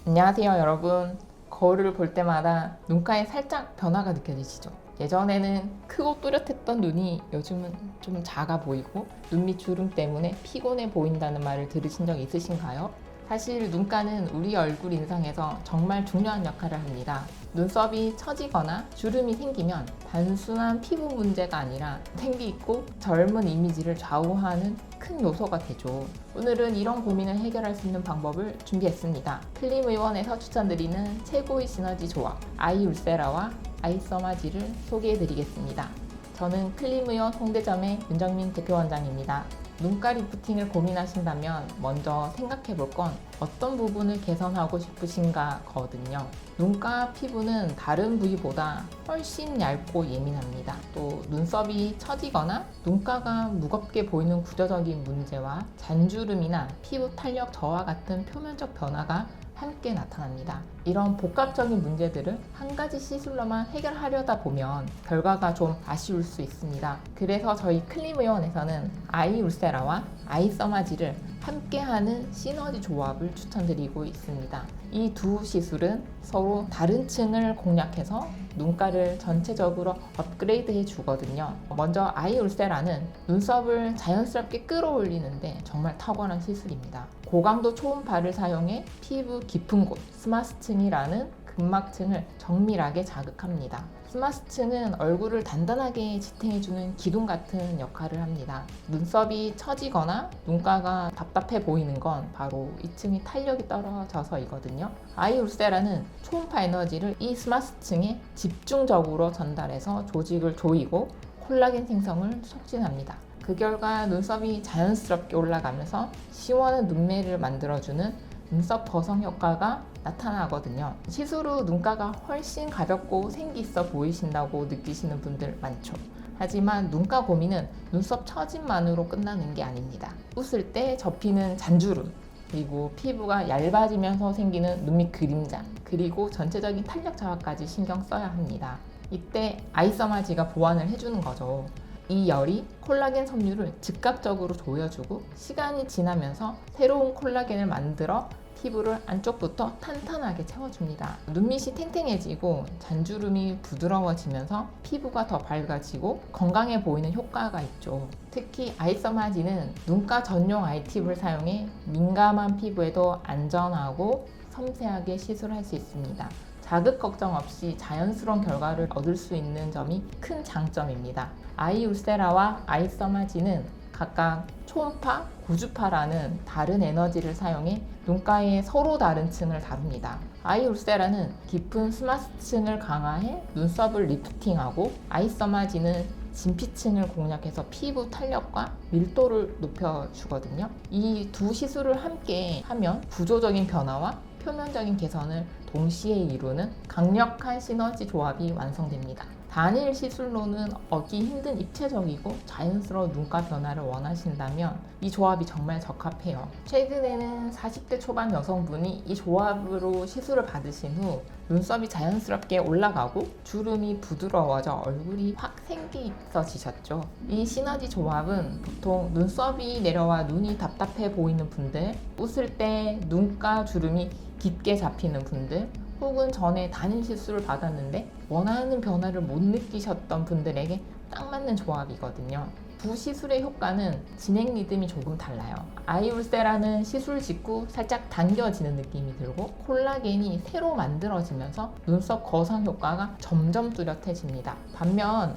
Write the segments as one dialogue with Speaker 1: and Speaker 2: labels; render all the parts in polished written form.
Speaker 1: 안녕하세요 여러분. 거울을 볼 때마다 눈가에 살짝 변화가 느껴지시죠? 예전에는 크고 또렷했던 눈이 요즘은 좀 작아 보이고 눈 밑 주름 때문에 피곤해 보인다는 말을 들으신 적 있으신가요? 사실 눈가는 우리 얼굴 인상에서 정말 중요한 역할을 합니다. 눈썹이 처지거나 주름이 생기면 단순한 피부 문제가 아니라 생기 있고 젊은 이미지를 좌우하는 큰 요소가 되죠. 오늘은 이런 고민을 해결할 수 있는 방법을 준비했습니다. 클림의원에서 추천드리는 최고의 시너지 조합 아이울세라와 아이서마지를 소개해드리겠습니다. 저는 클림의원 홍대점의 윤정민 대표원장입니다. 눈가 리프팅을 고민하신다면 먼저 생각해 볼 건 어떤 부분을 개선하고 싶으신가 거든요. 눈가 피부는 다른 부위보다 훨씬 얇고 예민합니다. 또 눈썹이 처지거나 눈가가 무겁게 보이는 구조적인 문제와 잔주름이나 피부 탄력 저하 같은 표면적 변화가 함께 나타납니다. 이런 복합적인 문제들을 한 가지 시술로만 해결하려다 보면 결과가 좀 아쉬울 수 있습니다. 그래서 저희 클림의원에서는 아이울세라와 아이서마지를 함께하는 시너지 조합을 추천드리고 있습니다. 이 두 시술은 서로 다른 층을 공략해서 눈가를 전체적으로 업그레이드 해 주거든요. 먼저 아이울세라는 눈썹을 자연스럽게 끌어올리는데 정말 탁월한 시술입니다. 고강도 초음파를 사용해 피부 깊은 곳 스마스층이라는 근막층을 정밀하게 자극합니다. 스마스층은 얼굴을 단단하게 지탱해주는 기둥 같은 역할을 합니다. 눈썹이 처지거나 눈가가 답답해 보이는 건 바로 이 층이 탄력이 떨어져서이거든요. 아이울세라는 초음파 에너지를 이 스마스층에 집중적으로 전달해서 조직을 조이고 콜라겐 생성을 촉진합니다. 그 결과 눈썹이 자연스럽게 올라가면서 시원한 눈매를 만들어주는 눈썹 거성 효과가 나타나거든요. 시술 후 눈가가 훨씬 가볍고 생기 있어 보이신다고 느끼시는 분들 많죠. 하지만 눈가 고민은 눈썹 처짐만으로 끝나는 게 아닙니다. 웃을 때 접히는 잔주름, 그리고 피부가 얇아지면서 생기는 눈밑 그림자, 그리고 전체적인 탄력 저하까지 신경 써야 합니다. 이때 아이서마지가 보완을 해주는 거죠. 이 열이 콜라겐 섬유를 즉각적으로 조여주고 시간이 지나면서 새로운 콜라겐을 만들어 피부를 안쪽부터 탄탄하게 채워줍니다. 눈밑이 탱탱해지고 잔주름이 부드러워지면서 피부가 더 밝아지고 건강해 보이는 효과가 있죠. 특히 아이서마지는 눈가 전용 아이팁을 사용해 민감한 피부에도 안전하고 섬세하게 시술할 수 있습니다. 자극 걱정 없이 자연스러운 결과를 얻을 수 있는 점이 큰 장점입니다. 아이울세라와 아이서마지는 각각 초음파, 고주파라는 다른 에너지를 사용해 눈가의 서로 다른 층을 다룹니다. 아이울세라는 깊은 스마스층을 강화해 눈썹을 리프팅하고 아이서마지는 진피층을 공략해서 피부 탄력과 밀도를 높여주거든요. 이 두 시술을 함께 하면 구조적인 변화와 표면적인 개선을 동시에 이루는 강력한 시너지 조합이 완성됩니다. 단일 시술로는 얻기 힘든 입체적이고 자연스러운 눈가 변화를 원하신다면 이 조합이 정말 적합해요. 최근에는 40대 초반 여성분이 이 조합으로 시술을 받으신 후 눈썹이 자연스럽게 올라가고 주름이 부드러워져 얼굴이 확 생기 있어지셨죠. 이 시너지 조합은 보통 눈썹이 내려와 눈이 답답해 보이는 분들, 웃을 때 눈가 주름이 깊게 잡히는 분들, 혹은 전에 단일 시술을 받았는데 원하는 변화를 못 느끼셨던 분들에게 딱 맞는 조합이거든요. 두 시술의 효과는 진행 리듬이 조금 달라요. 아이울세라는 시술 직후 살짝 당겨지는 느낌이 들고 콜라겐이 새로 만들어지면서 눈썹 거성 효과가 점점 뚜렷해집니다. 반면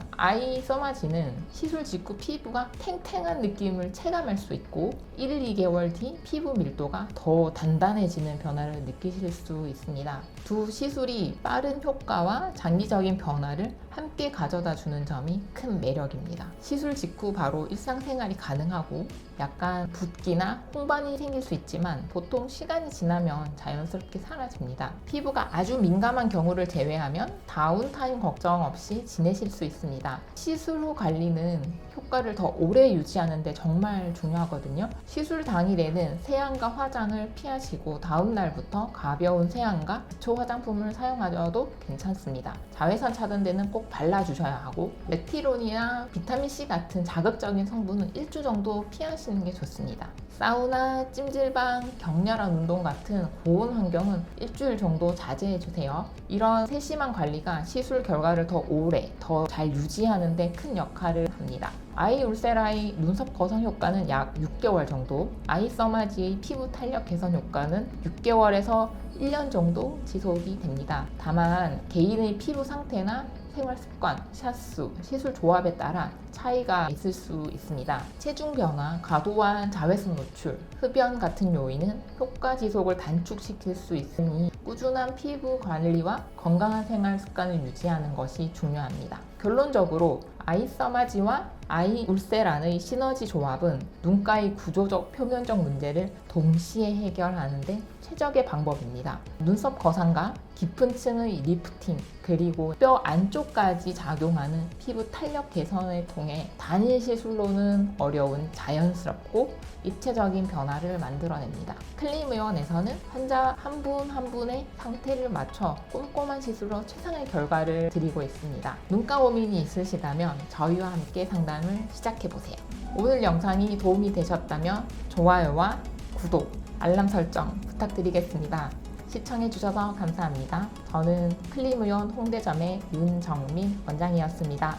Speaker 1: 아이서마지는 시술 직후 피부가 탱탱한 느낌을 체감할 수 있고 1, 2개월 뒤 피부 밀도가 더 단단해지는 변화를 느끼실 수 있습니다. 두 시술이 빠른 효과와 장기적인 변화를 함께 가져다 주는 점이 큰 매력입니다. 시술 직후 바로 일상생활이 가능하고 약간 붓기나 홍반이 생길 수 있지만 보통 시간이 지나면 자연스럽게 사라집니다. 피부가 아주 민감한 경우를 제외하면 다운타임 걱정 없이 지내실 수 있습니다. 시술 후 관리는 효과를 더 오래 유지하는 데 정말 중요하거든요. 시술 당일에는 세안과 화장을 피하시고 다음 날부터 가벼운 세안과 기초 화장품을 사용하셔도 괜찮습니다. 자외선 차단 데는 꼭 발라주셔야 하고 레티론이나 비타민C 같은 자극 자극적인 성분은 1주 정도 피하시는 게 좋습니다. 사우나, 찜질방, 격렬한 운동 같은 고온 환경은 일주일 정도 자제해주세요. 이런 세심한 관리가 시술 결과를 더 오래, 더 잘 유지하는 데 큰 역할을 합니다. 아이 울세라의 눈썹 거성 효과는 약 6개월 정도, 아이 써마지의 피부 탄력 개선 효과는 6개월에서 1년 정도 지속이 됩니다. 다만 개인의 피부 상태나 생활 습관, 샷수, 시술 조합에 따라 차이가 있을 수 있습니다. 체중 변화, 과도한 자외선 노출, 흡연 같은 요인은 효과 지속을 단축시킬 수 있으니 꾸준한 피부 관리와 건강한 생활 습관을 유지하는 것이 중요합니다. 결론적으로 아이서마지와 아이 울세란의 시너지 조합은 눈가의 구조적 표면적 문제를 동시에 해결하는 데 최적의 방법입니다. 눈썹 거상과 깊은 층의 리프팅, 그리고 뼈 안쪽까지 작용하는 피부 탄력 개선을 통해 단일 시술로는 어려운 자연스럽고 입체적인 변화를 만들어냅니다. 클림의원에서는 환자 한 분 한 분의 상태를 맞춰 꼼꼼한 시술로 최상의 결과를 드리고 있습니다. 눈가 고민이 있으시다면 저희와 함께 상담을 시작해보세요. 오늘 영상이 도움이 되셨다면 좋아요와 구독, 알람 설정 부탁드리겠습니다. 시청해주셔서 감사합니다. 저는 클림의원 홍대점의 윤정민 원장이었습니다.